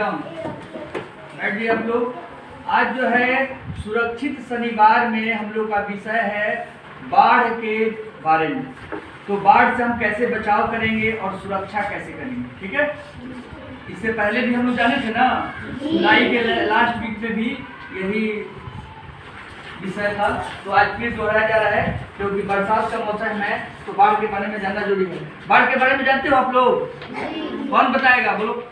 Madam बैठ जाइए आप लोग। आज जो है सुरक्षित शनिवार में हम लोग का विषय है बाढ़ के बारे में। तो बाढ़ से हम कैसे बचाव करेंगे और सुरक्षा कैसे करेंगे, ठीक है। इससे पहले भी हम लोग जाने थे ना, जुलाई के लास्ट वीक में भी यही विषय था। तो आज फिर दोहराया जा रहा है क्योंकि बरसात का मौसम है, तो बाढ़ के बारे में जानना जरूरी है। बाढ़ के बारे में जानते हो आप लोग? कौन बताएगा, बोलो।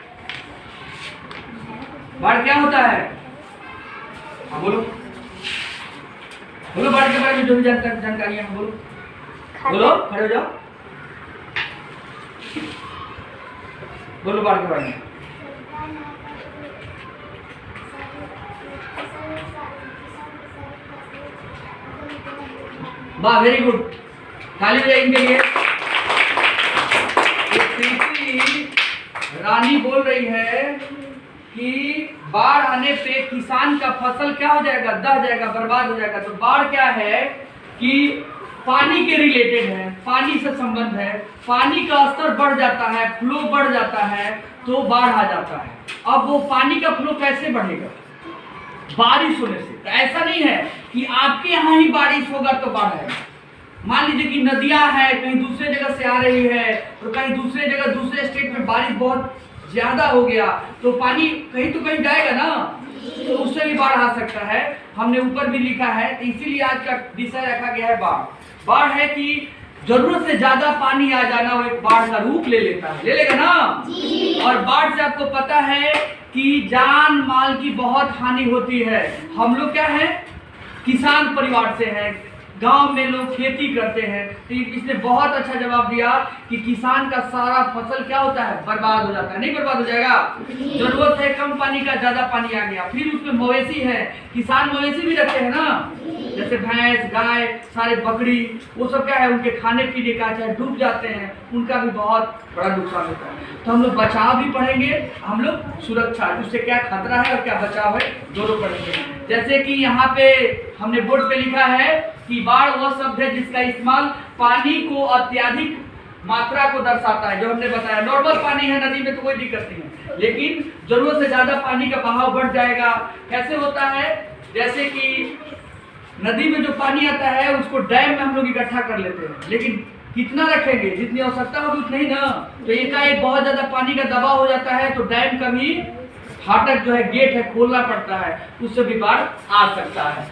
बाढ़ क्या होता है? हाँ बोलो बोलो, बाढ़ के बारे में जो भी जानकारी है बोलो बोलो, खड़े हो जाओ, बोलो बाढ़ के बारे में। वाह, वेरी गुड, ताली बजाइए इनके लिए। रानी बोल रही है कि बाढ़ आने पे किसान का फसल क्या हो जाएगा, दह जाएगा, बर्बाद हो जाएगा। तो बाढ़ क्या है कि पानी के रिलेटेड है, पानी से संबंध है। पानी का स्तर बढ़ जाता है, फ्लो बढ़ जाता है तो बाढ़ आ जाता है। अब वो पानी का फ्लो कैसे बढ़ेगा? बारिश होने से। तो ऐसा नहीं है कि आपके यहाँ ही बारिश होगा तो बाढ़ आएगा। मान लीजिए कि नदियां है, कहीं दूसरे जगह से आ रही है और कहीं दूसरे जगह दूसरे स्टेट में बारिश बहुत ज्यादा हो गया तो पानी कहीं तो कहीं जाएगा ना, तो उससे भी बाढ़ आ सकता है। हमने ऊपर भी लिखा है, तो इसीलिए आज का विषय रखा गया है बाढ़। बाढ़ है कि जरूरत से ज्यादा पानी आ जाना, वो एक बाढ़ का रूप ले लेता है, ले लेगा ना। और बाढ़ से आपको पता है कि जान माल की बहुत हानि होती है। हम लोग क्या है, किसान परिवार से हैं, गांव में लोग खेती करते हैं। तो इसने बहुत अच्छा जवाब दिया कि किसान का सारा फसल क्या होता है, बर्बाद हो जाता है। नहीं बर्बाद हो जाएगा, जरूरत है कम पानी का, ज्यादा पानी आ गया। फिर उसमें मवेशी है, किसान मवेशी भी रखते हैं ना, जैसे भैंस, गाय, सारे बकरी, वो सब क्या है, उनके खाने पीने का चाहे डूब जाते हैं, उनका भी बहुत बड़ा नुकसान होता है। तो हम लोग बचाव भी पढ़ेंगे, हम लोग सुरक्षा, उससे क्या खतरा है और क्या बचाव है, दोनों पढ़ेंगे। जैसे कि यहाँ पे हमने बोर्ड पे लिखा है कि बाढ़ वह शब्द है जिसका इस्तेमाल पानी को अत्यधिक मात्रा को दर्शाता है। जो हमने बताया, नॉर्मल पानी है नदी में तो कोई दिक्कत नहीं है, लेकिन जरूरत से ज्यादा पानी का बहाव बढ़ जाएगा। कैसे होता है, जैसे कि नदी में जो पानी आता है उसको डैम में हम लोग इकट्ठा कर लेते हैं, लेकिन कितना रखेंगे, जितनी आवश्यकता होगी उतना ही ना। तो एकाएक बहुत ज्यादा पानी का दबाव हो जाता है तो डैम का भी फाटक जो है, गेट है, खोलना पड़ता है, उससे भी बाढ़ आ सकता है।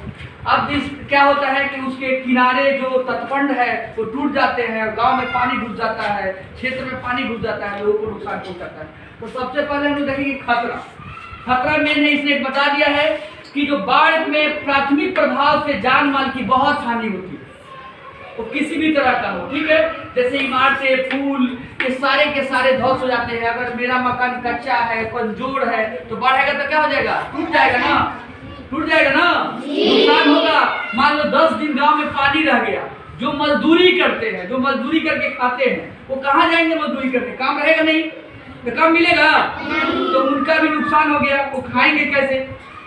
अब इस क्या होता है कि उसके किनारे जो तटबंध है वो टूट जाते हैं, गांव में पानी घुस जाता है, क्षेत्र में पानी घुस जाता है, लोगों को नुकसान पहुंचाता है। तो सबसे पहले हम लोग देखेंगे खतरा। खतरा मेन है, इसने बता दिया है कि जो बाढ़ में प्राथमिक प्रभाव से जान माल की बहुत हानि होती है, वो किसी भी तरह का हो, ठीक है। जैसे इमारतें, फूल, ये सारे के सारे ध्वस्त हो जाते हैं। अगर मेरा मकान कच्चा है, कमजोर है, तो बाढ़ आएगा तो क्या हो जाएगा, टूट जाएगा ना, टूट जाएगा ना, नुकसान होगा। मान लो 10 दिन गांव में पानी रह गया, जो मजदूरी करते हैं, जो मजदूरी करके खाते हैं, वो कहाँ जाएंगे मजदूरी करके, काम रहेगा नहीं तो काम मिलेगा, तो उनका भी नुकसान हो गया, वो खाएंगे कैसे।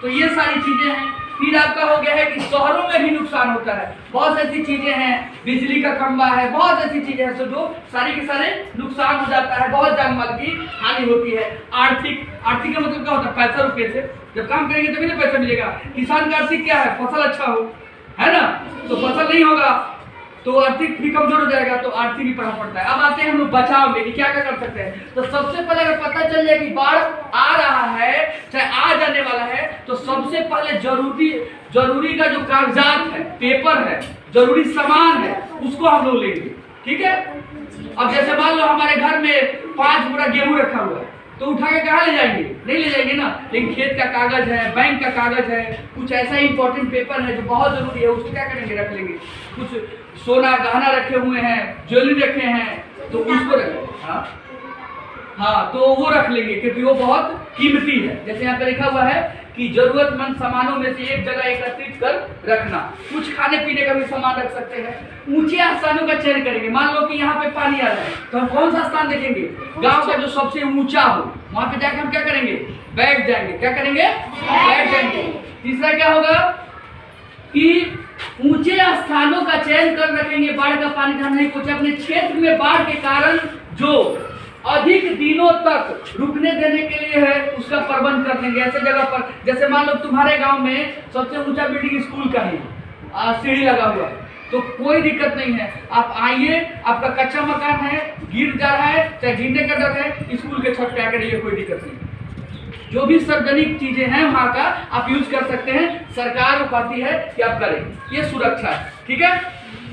तो ये सारी चीजें हैं। फिर आपका हो गया है कि शहरों में भी नुकसान होता है, बहुत ऐसी चीजें हैं, बिजली का खंभा है, बहुत ऐसी चीजें हैं, जो सारी के सारे नुकसान हो जाता है, बहुत जान माल की हानि होती है। आर्थिक का मतलब क्या होता है, पैसा रुपये से, जब काम करेंगे तभी ना पैसा मिलेगा। किसान का आर्थिक क्या है, फसल अच्छा हो, है ना, तो फसल नहीं होगा तो आर्थिक भी कमजोर हो जाएगा, तो आर्थिक भी पढ़ना पड़ता है। अब आते हैं हम लोग बचाव में कि क्या क्या कर सकते हैं। तो सबसे पहले अगर पता चल जाए कि बाढ़ आ रहा है, चाहे आ जाने वाला है, तो सबसे पहले जरूरी का जो कागजात है, पेपर है, जरूरी सामान है, उसको हम लोग लेंगे, ठीक है। अब जैसे मान लो हमारे घर में 5 बोरा गेहूं रखा हुआ है, तो उठा के कहाँ ले जाएंगे, नहीं ले जाएंगे ना, लेकिन खेत का कागज है, बैंक का कागज है, कुछ ऐसा इंपॉर्टेंट पेपर है जो बहुत जरूरी है, उसको क्या करेंगे, रख लेंगे। कुछ सोना गहना रखे हुए हैं, ज्वेलरी रखे हैं, तो उसको रखें, हाँ तो वो रख लेंगे क्योंकि वो बहुत कीमती है। जैसे यहाँ पे लिखा हुआ है कि जरूरतमंद सामानों में से एक जगह एकत्रित कर रखना। कुछ खाने पीने का भी सामान रख सकते हैं। ऊंचे स्थानों का चयन करेंगे। मान लो कि यहाँ पे पानी आ रहा है तो हम कौन सा स्थान देखेंगे, गांव का जो सबसे ऊंचा हो, वहां पे जाकर हम क्या करेंगे, बैठ जाएंगे। क्या करेंगे, बैठ जाएंगे। तीसरा क्या होगा कि ऊंचे स्थानों का चयन कर रखेंगे। बाढ़ का पानी जहाँ नहीं पहुंचे, अपने क्षेत्र में बाढ़ के कारण जो अधिक दिनों तक रुकने देने के लिए है उसका प्रबंध कर देंगे। ऐसे जगह पर जैसे मान लो तुम्हारे गांव में सबसे ऊंचा बिल्डिंग स्कूल का ही सीढ़ी लगा हुआ है, तो कोई दिक्कत नहीं है, आप आइए, आपका कच्चा मकान है, गिर जा रहा है, चाहे गिरने का डर है, स्कूल के छत पे आकर रहिए, कोई दिक्कत नहीं। जो भी सार्वजनिक चीजें हैं वहां का आप यूज कर सकते हैं, सरकार कहती है कि आप करें, ये सुरक्षा है। ठीक है,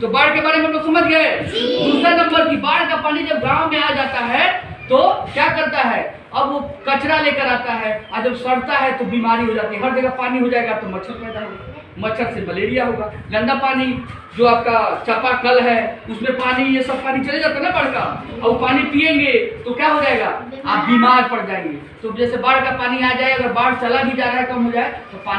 तो बाढ़ के बारे में हम लोग समझ गए। दूसरा नंबर की, बाढ़ का पानी जब गांव में आ जाता है तो क्या करता है, अब वो कचरा लेकर आता है, और जब सड़ता है तो बीमारी हो जाती है। हर जगह पानी हो जाएगा तो मच्छर पैदा होगा, मच्छर से मलेरिया होगा। गंदा पानी जो आपका चापाकल है उसमें पानी, ये सब पानी चले जाता है ना बाढ़ का, और वो पानी पिएंगे तो क्या हो जाएगा, आप बीमार पड़ जाएंगे। तो जैसे बाढ़ का पानी आ जाए, अगर बाढ़ चला भी जा रहा है, कम हो जाए तो पानी